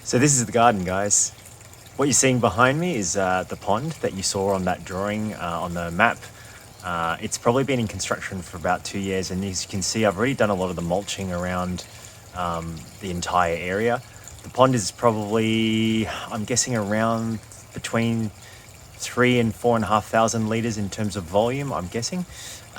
So this is the garden, guys. What you're seeing behind me is the pond that you saw on that drawing on the map. It's probably been in construction for about 2 years, and as you can see, I've already done a lot of the mulching around the entire area. The pond is probably, I'm guessing, around between 3 and 4,500 litres in terms of volume, I'm guessing.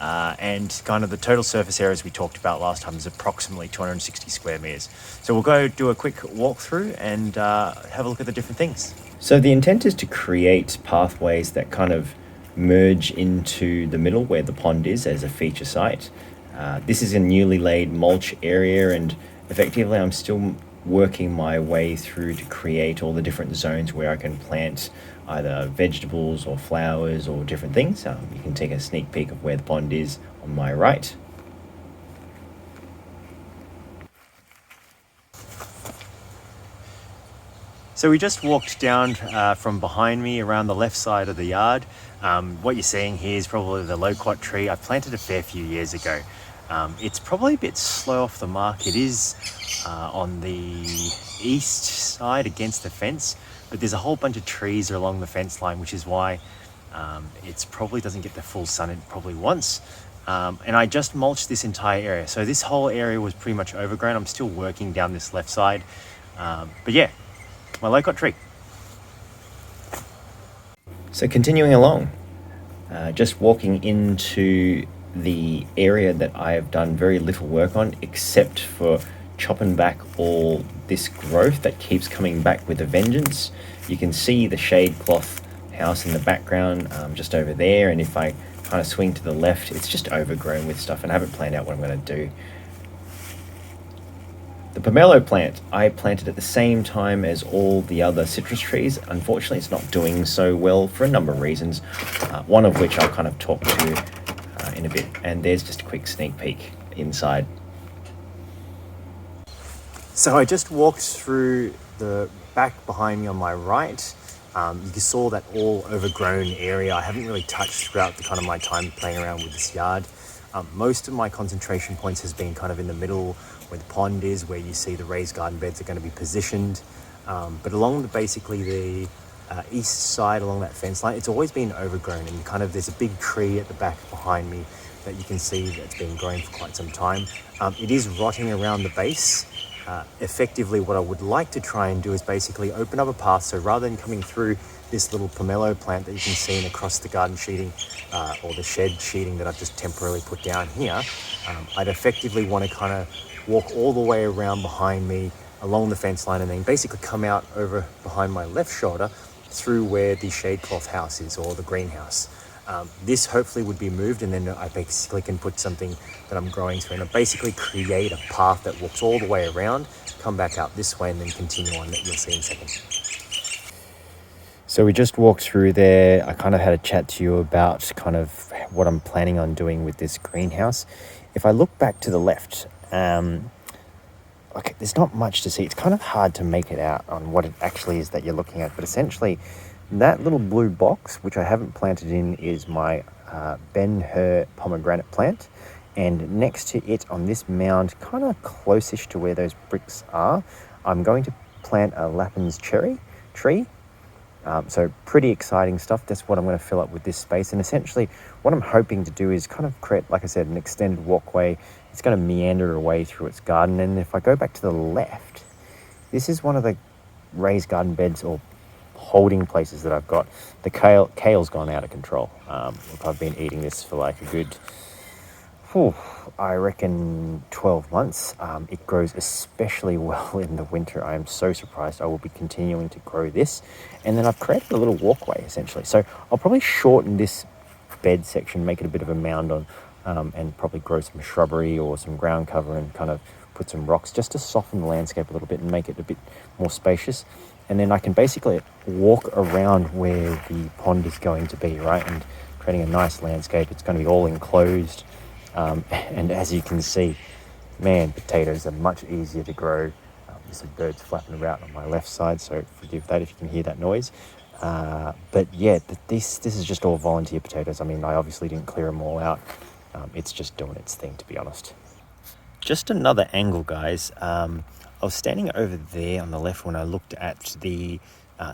And kind of the total surface area, as we talked about last time, is approximately 260 square meters. So we'll go do a quick walkthrough and have a look at the different things. So the intent is to create pathways that kind of merge into the middle where the pond is as a feature site. This is a newly laid mulch area, and effectively I'm still working my way through to create all the different zones where I can plant either vegetables or flowers or different things. You can take a sneak peek of where the pond is on my right. So we just walked down from behind me around the left side of the yard. What you're seeing here is probably the loquat tree. I planted a fair few years ago. It's probably a bit slow off the mark. It is on the east side against the fence, but there's a whole bunch of trees along the fence line, which is why it probably doesn't get the full sun it probably wants. And I just mulched this entire area. So this whole area was pretty much overgrown. I'm still working down this left side. But yeah, my loquat tree. So continuing along, just walking into the area that I have done very little work on, except for chopping back all this growth that keeps coming back with a vengeance. You can see the shade cloth house in the background just over there, and if I kind of swing to the left, it's just overgrown with stuff, and I haven't planned out what I'm going to do. The pomelo plant I planted at the same time as all the other citrus trees. Unfortunately, it's not doing so well for a number of reasons, one of which I'll kind of talk to in a bit. And there's just a quick sneak peek inside. So I just walked through the back behind me on my right. You saw that all overgrown area I haven't really touched throughout the kind of my time playing around with this yard. Most of my concentration points has been kind of in the middle where the pond is, where you see the raised garden beds are going to be positioned. But along basically the east side along that fence line, it's always been overgrown, and kind of there's a big tree at the back behind me that you can see that's been growing for quite some time. It is rotting around the base. Effectively, what I would like to try and do is basically open up a path. So rather than coming through this little pomelo plant that you can see across the garden sheeting or the shed sheeting that I've just temporarily put down here, I'd effectively want to kind of walk all the way around behind me along the fence line and then basically come out over behind my left shoulder through where the shade cloth house is, or the greenhouse. This hopefully would be moved, and then I basically can put something that I'm growing through, and I basically create a path that walks all the way around, come back out this way, and then continue on, that you'll see in a second. So we just walked through there. I kind of had a chat to you about kind of what I'm planning on doing with this greenhouse. If I look back to the left, okay, there's not much to see. It's kind of hard to make it out on what it actually is that you're looking at, but essentially that little blue box, which I haven't planted in, is my Ben-Hur pomegranate plant. And next to it on this mound, kind of close-ish to where those bricks are, I'm going to plant a Lapin's cherry tree. So pretty exciting stuff. That's what I'm going to fill up with this space. And essentially what I'm hoping to do is kind of create, like I said, an extended walkway. It's going to meander away through its garden. And if I go back to the left, this is one of the raised garden beds or holding places that I've got. The kale's gone out of control. Look, I've been eating this for like a good, I reckon 12 months. It grows especially well in the winter. I am so surprised. I will be continuing to grow this. And then I've created a little walkway essentially. So I'll probably shorten this bed section, make it a bit of a mound on, and probably grow some shrubbery or some ground cover and kind of put some rocks just to soften the landscape a little bit and make it a bit more spacious. And then I can basically walk around where the pond is going to be, right? And creating a nice landscape. It's going to be all enclosed. And as you can see, man, potatoes are much easier to grow. There's some birds flapping about on my left side, so forgive that if you can hear that noise. But yeah, this is just all volunteer potatoes. I mean, I obviously didn't clear them all out. It's just doing its thing, to be honest. Just another angle, guys. I was standing over there on the left when I looked at the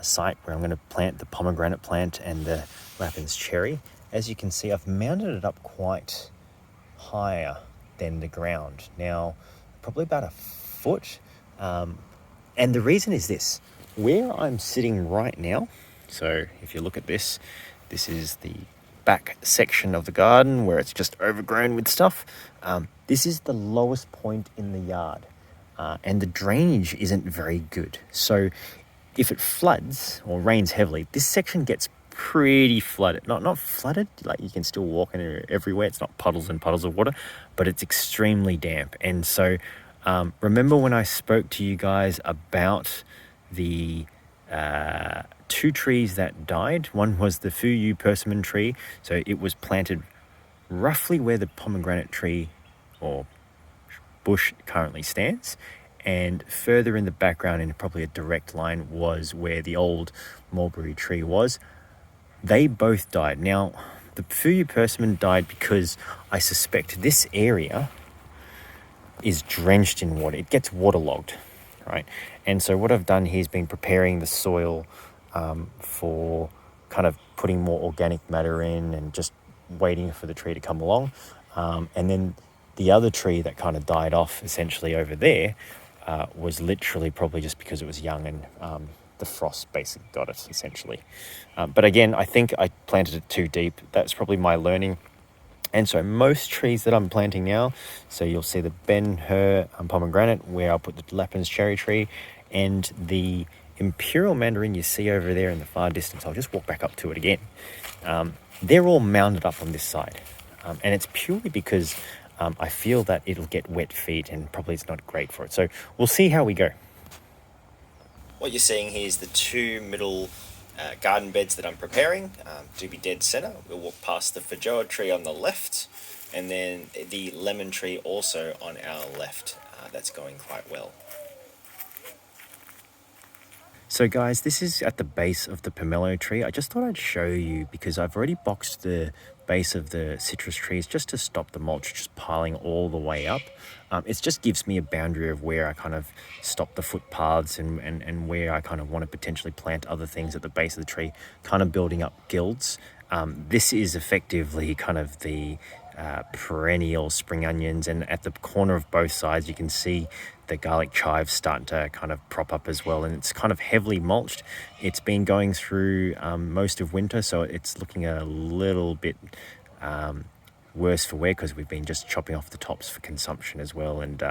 site where I'm going to plant the pomegranate plant and the Lapins cherry. As you can see, I've mounted it up quite higher than the ground. Now, probably about a foot. And the reason is this. Where I'm sitting right now, so if you look at this, this is the back section of the garden where it's just overgrown with stuff. This is the lowest point in the yard, and the drainage isn't very good. So if it floods or rains heavily, this section gets pretty flooded. Not flooded, like you can still walk in it everywhere. It's not puddles and puddles of water, but it's extremely damp. And so remember when I spoke to you guys about the 2 trees that died? One was the Fuyu persimmon tree. So it was planted roughly where the pomegranate tree or bush currently stands. And further in the background, in probably a direct line, was where the old mulberry tree was. They both died. Now, the Fuyu persimmon died because I suspect this area is drenched in water. It gets waterlogged, right? And so what I've done here is been preparing the soil for kind of putting more organic matter in and just waiting for the tree to come along. And then the other tree that kind of died off essentially over there was literally probably just because it was young and the frost basically got it essentially. But again, I think I planted it too deep. That's probably my learning. And so most trees that I'm planting now, so you'll see the Ben-Hur pomegranate where I'll put the Lapins cherry tree, and the Imperial mandarin you see over there in the far distance. I'll just walk back up to it again. They're all mounded up on this side. And it's purely because I feel that it'll get wet feet and probably it's not great for it. So we'll see how we go. What you're seeing here is the 2 middle garden beds that I'm preparing to be dead center. We'll walk past the Feijoa tree on the left, and then the lemon tree also on our left. That's going quite well. So guys, this is at the base of the pomelo tree. I just thought I'd show you because I've already boxed the base of the citrus trees just to stop the mulch just piling all the way up. It just gives me a boundary of where I kind of stop the footpaths and where I kind of want to potentially plant other things at the base of the tree, kind of building up guilds. This is effectively kind of the perennial spring onions, and at the corner of both sides you can see the garlic chives starting to kind of prop up as well, and it's kind of heavily mulched. It's been going through most of winter, so it's looking a little bit worse for wear because we've been just chopping off the tops for consumption as well, and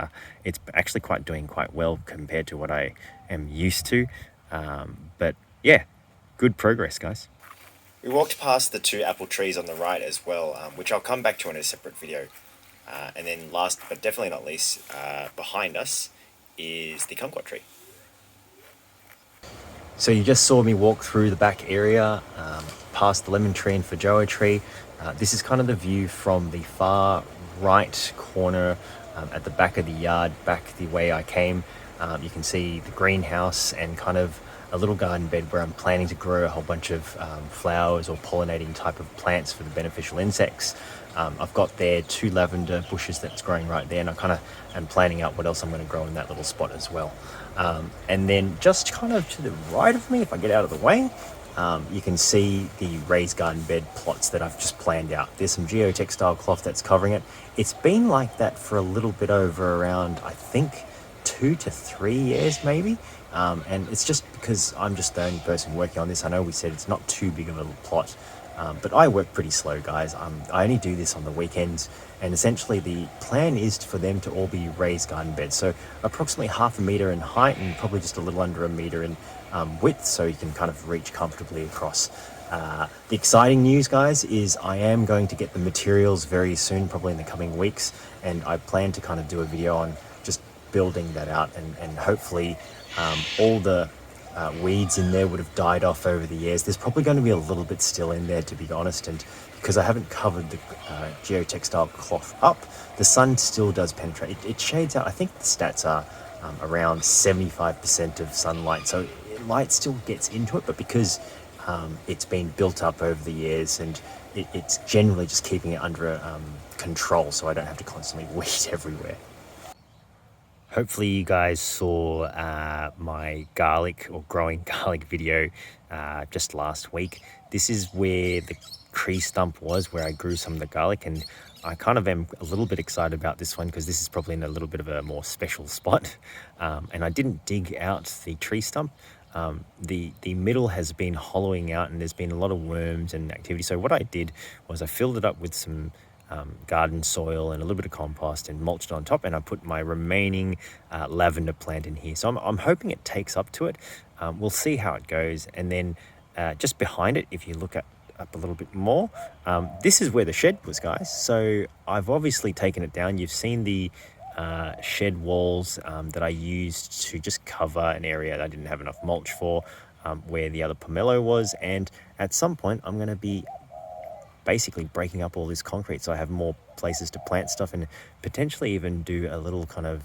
it's actually doing quite well compared to what I am used to. But yeah, good progress, guys. We walked past the 2 apple trees on the right as well, which I'll come back to in a separate video. And then last but definitely not least, behind us is the kumquat tree. So you just saw me walk through the back area, past the lemon tree and Feijoa tree. This is kind of the view from the far right corner at the back of the yard, back the way I came. You can see the greenhouse and kind of a little garden bed where I'm planning to grow a whole bunch of flowers or pollinating type of plants for the beneficial insects. I've got there 2 lavender bushes that's growing right there, and I kind of am planning out what else I'm going to grow in that little spot as well. And then just kind of to the right of me, if I get out of the way, you can see the raised garden bed plots that I've just planned out. There's some geotextile cloth that's covering it. It's been like that for a little bit over around, I think, 2 to 3 years maybe. And it's just because I'm just the only person working on this. I know we said it's not too big of a plot, but I work pretty slow, guys. I only do this on the weekends, and essentially the plan is for them to all be raised garden beds. So approximately 1/2 meter in height and probably just a little under 1 meter in width, so you can kind of reach comfortably across. The exciting news, guys, is I am going to get the materials very soon, probably in the coming weeks, and I plan to kind of do a video on just building that out, and hopefully all the weeds in there would have died off over the years. There's probably going to be a little bit still in there, to be honest, and because I haven't covered the geotextile cloth up, the sun still does penetrate. It shades out. I think the stats are around 75% of sunlight, so light still gets into it, but because it's been built up over the years, and it's generally just keeping it under control, so I don't have to constantly weed everywhere. Hopefully you guys saw my garlic or growing garlic video just last week. This is where the tree stump was, where I grew some of the garlic, and I kind of am a little bit excited about this one because this is probably in a little bit of a more special spot. And I didn't dig out the tree stump. The middle has been hollowing out and there's been a lot of worms and activity. So what I did was I filled it up with some garden soil and a little bit of compost and mulched on top, and I put my remaining lavender plant in here. So I'm hoping it takes up to it. We'll see how it goes. And then just behind it, if you look up a little bit more, this is where the shed was, guys. So I've obviously taken it down. You've seen the shed walls that I used to just cover an area that I didn't have enough mulch for, where the other pomelo was. And at some point I'm going to be basically breaking up all this concrete so I have more places to plant stuff and potentially even do a little kind of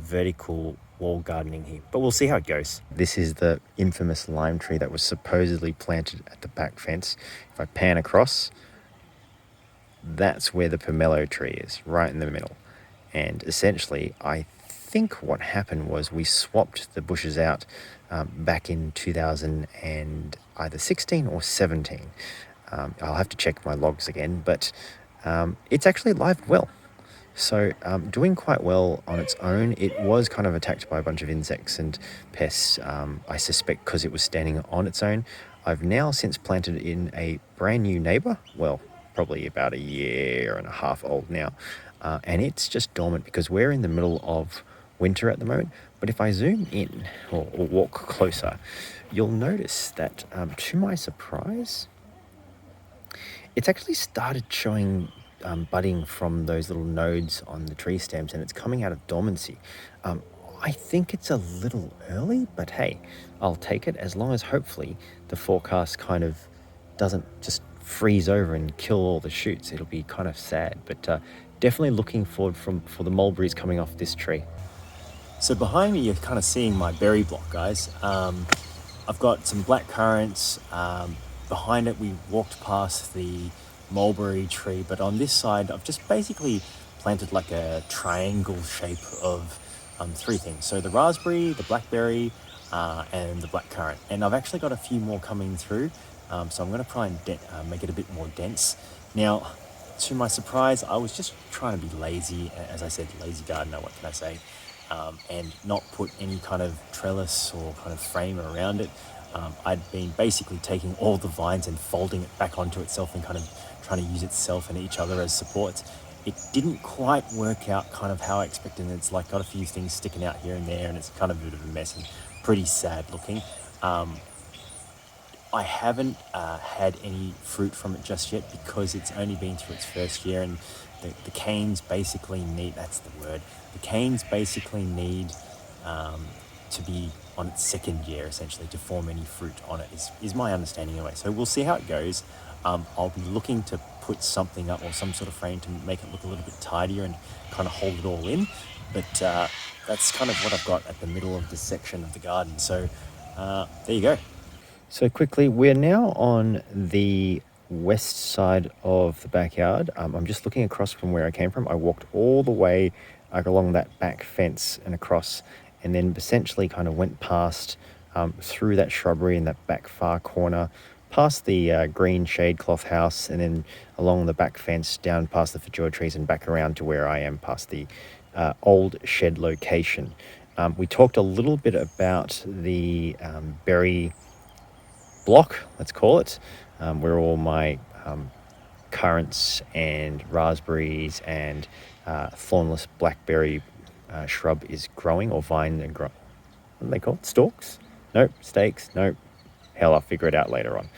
vertical wall gardening here, but we'll see how it goes. This is the infamous lime tree that was supposedly planted at the back fence. If I pan across, that's where the pomelo tree is, right in the middle. And essentially I think what happened was we swapped the bushes out back in 2016 or 17. I'll have to check my logs again, but it's actually alive well. So doing quite well on its own. It was kind of attacked by a bunch of insects and pests, I suspect because it was standing on its own. I've now since planted in a brand new neighbour, well, probably about a year and a half old now, and it's just dormant because we're in the middle of winter at the moment. But if I zoom in or walk closer, you'll notice that to my surprise, it's actually started showing budding from those little nodes on the tree stems, and it's coming out of dormancy. I think it's a little early, but hey, I'll take it as long as hopefully the forecast kind of doesn't just freeze over and kill all the shoots. It'll be kind of sad, but definitely looking forward for the mulberries coming off this tree. So behind me, you're kind of seeing my berry block, guys. I've got some black currants. Behind it, we walked past the mulberry tree, but on this side, I've just basically planted like a triangle shape of three things. So the raspberry, the blackberry, and the blackcurrant. And I've actually got a few more coming through, so I'm going to try and make it a bit more dense. Now, to my surprise, I was just trying to be lazy, as I said, lazy gardener, what can I say, and not put any kind of trellis or kind of frame around it. I'd been basically taking all the vines and folding it back onto itself and kind of trying to use itself and each other as supports. It didn't quite work out kind of how I expected, and it's like got a few things sticking out here and there, and it's kind of a bit of a mess and pretty sad looking. I haven't had any fruit from it just yet because it's only been through its first year, and the canes basically need, that's the word, the canes basically need to be on its second year essentially to form any fruit on it, is my understanding anyway. So we'll see how it goes. I'll be looking to put something up or some sort of frame to make it look a little bit tidier and kind of hold it all in. But that's kind of what I've got at the middle of this section of the garden. So there you go. So quickly, we're now on the west side of the backyard. I'm just looking across from where I came from. I walked all the way along that back fence and across, and then essentially kind of went past through that shrubbery in that back far corner, past the green shade cloth house, and then along the back fence down past the fajua trees and back around to where I am past the old shed location. We talked a little bit about the berry block, let's call it, where all my currants and raspberries and thornless blackberry shrub is growing, or vine and grow. What are they called? Stalks? Nope. Stakes? Nope. Hell, I'll figure it out later on.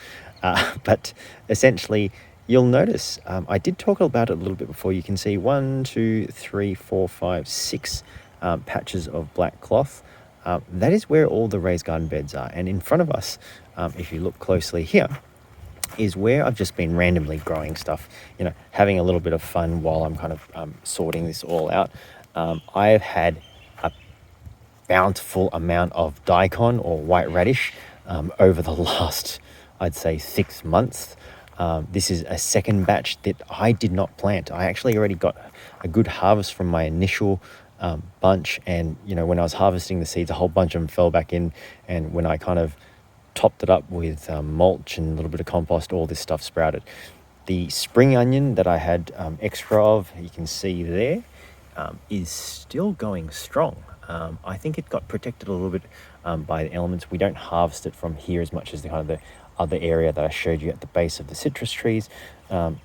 But essentially, you'll notice I did talk about it a little bit before. You can see 1, 2, 3, 4, 5, 6 patches of black cloth. That is where all the raised garden beds are. And in front of us, if you look closely here, is where I've just been randomly growing stuff, having a little bit of fun while I'm kind of sorting this all out. I have had a bountiful amount of daikon or white radish over the last, I'd say, 6 months. This is a second batch that I did not plant. I actually already got a good harvest from my initial bunch, and when I was harvesting the seeds, a whole bunch of them fell back in, and when I kind of topped it up with mulch and a little bit of compost, all this stuff sprouted. The spring onion that I had extra of, you can see there, is still going strong. I think it got protected a little bit by the elements. We don't harvest it from here as much as the kind of the other area that I showed you at the base of the citrus trees.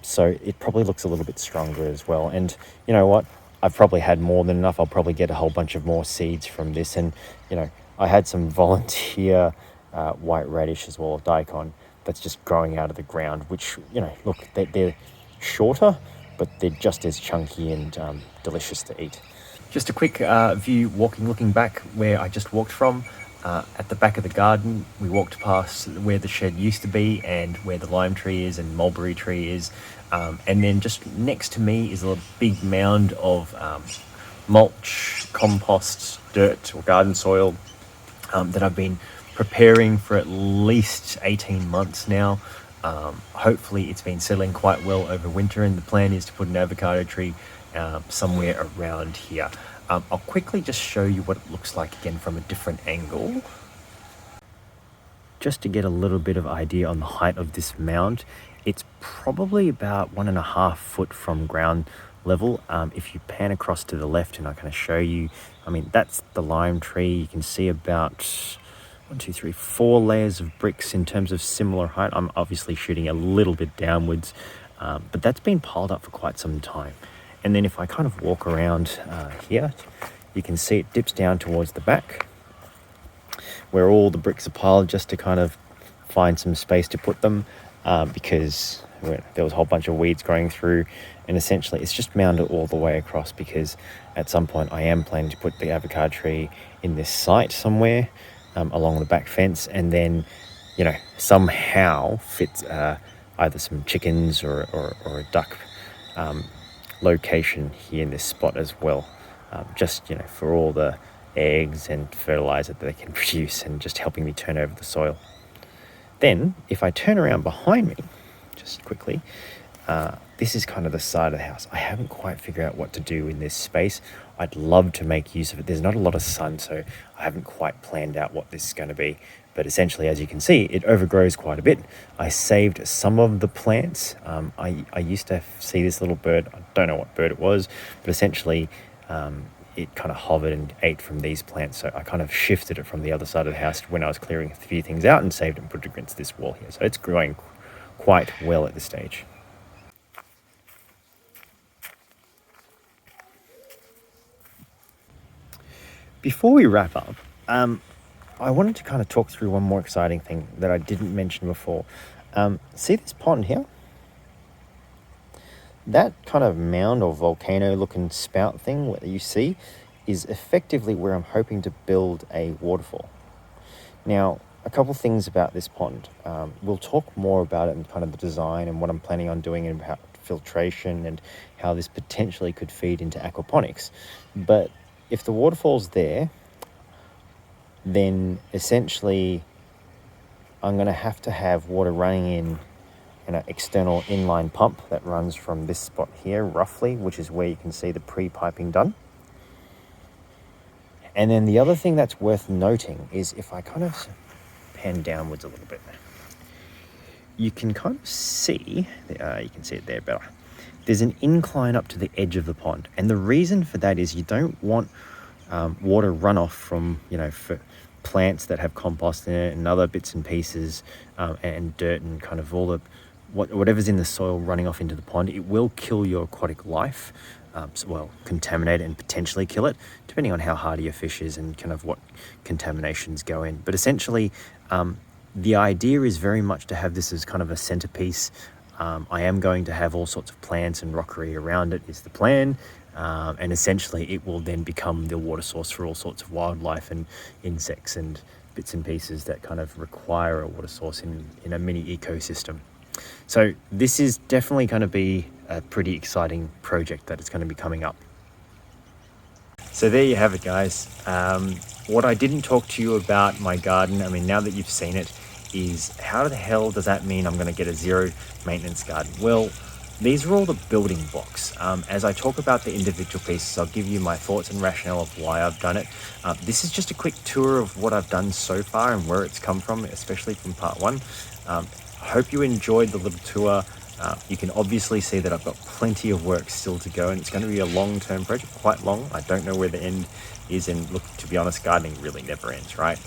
So it probably looks a little bit stronger as well. And you know what? I've probably had more than enough. I'll probably get a whole bunch of more seeds from this. And I had some volunteer white radish as well, daikon, that's just growing out of the ground, which, look, they're shorter, but they're just as chunky and delicious to eat. Just a quick view looking back where I just walked from. At the back of the garden, we walked past where the shed used to be and where the lime tree is and mulberry tree is. And then just next to me is a big mound of mulch, compost, dirt or garden soil that I've been preparing for at least 18 months now. Hopefully it's been settling quite well over winter, and the plan is to put an avocado tree somewhere around here. I'll quickly just show you what it looks like again from a different angle, just to get a little bit of idea on the height of this mound. It's probably about 1.5 foot from ground level. If you pan across to the left and I kind of show you, that's the lime tree. You can see about 1, 2, 3, 4 layers of bricks in terms of similar height. I'm obviously shooting a little bit downwards, but that's been piled up for quite some time. And then if I kind of walk around here, you can see it dips down towards the back where all the bricks are piled, just to kind of find some space to put them, because there was a whole bunch of weeds growing through, and essentially it's just mounded all the way across, because at some point I am planning to put the avocado tree in this site somewhere along the back fence, and then somehow fit either some chickens or a duck location here in this spot as well, just for all the eggs and fertilizer that they can produce, and just helping me turn over the soil. Then if I turn around behind me just quickly, this is kind of the side of the house. I haven't quite figured out what to do in this space. I'd love to make use of it. There's not a lot of sun, so I haven't quite planned out what this is going to be. But essentially, as you can see, it overgrows quite a bit. I saved some of the plants. I used to see this little bird. I don't know what bird it was, but essentially it kind of hovered and ate from these plants. So I kind of shifted it from the other side of the house when I was clearing a few things out, and saved it and put it against this wall here. So it's growing quite well at this stage. Before we wrap up, I wanted to kind of talk through one more exciting thing that I didn't mention before. See this pond here? That kind of mound or volcano looking spout thing that you see is effectively where I'm hoping to build a waterfall. Now, a couple things about this pond. We'll talk more about it and kind of the design and what I'm planning on doing, and about filtration and how this potentially could feed into aquaponics. But if the waterfall's there, then essentially I'm going to have water running in an external inline pump that runs from this spot here roughly, which is where you can see the pre-piping done. And then the other thing that's worth noting is, if I kind of pan downwards a little bit, you can kind of see, you can see it there better, there's an incline up to the edge of the pond. And the reason for that is you don't want water runoff from, for plants that have compost in it and other bits and pieces, and dirt and kind of all the whatever's in the soil running off into the pond. It will kill your aquatic life, contaminate it and potentially kill it, depending on how hardy your fish is and kind of what contaminations go in. But essentially, the idea is very much to have this as kind of a centerpiece. I am going to have all sorts of plants and rockery around it, is the plan. And essentially it will then become the water source for all sorts of wildlife and insects and bits and pieces that kind of require a water source in a mini ecosystem. So this is definitely going to be a pretty exciting project that is going to be coming up. So there you have it, guys. What I didn't talk to you about my garden, now that you've seen it, is how the hell does that mean I'm going to get a zero maintenance garden? Well, these are all the building blocks. As I talk about the individual pieces, I'll give you my thoughts and rationale of why I've done it. This is just a quick tour of what I've done so far and where it's come from, especially from part one. I hope you enjoyed the little tour. You can obviously see that I've got plenty of work still to go, and it's going to be a long-term project, quite long. I don't know where the end is, and look, to be honest, gardening really never ends, right?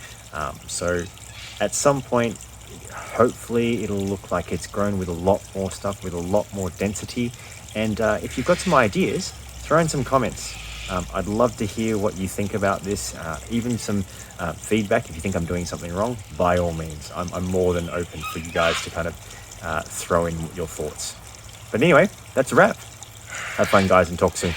So at some point, hopefully it'll look like it's grown with a lot more stuff, with a lot more density. And if you've got some ideas, throw in some comments. I'd love to hear what you think about this, even some feedback. If you think I'm doing something wrong, by all means, I'm more than open for you guys to kind of throw in your thoughts. But anyway, that's a wrap. Have fun, guys, and talk soon.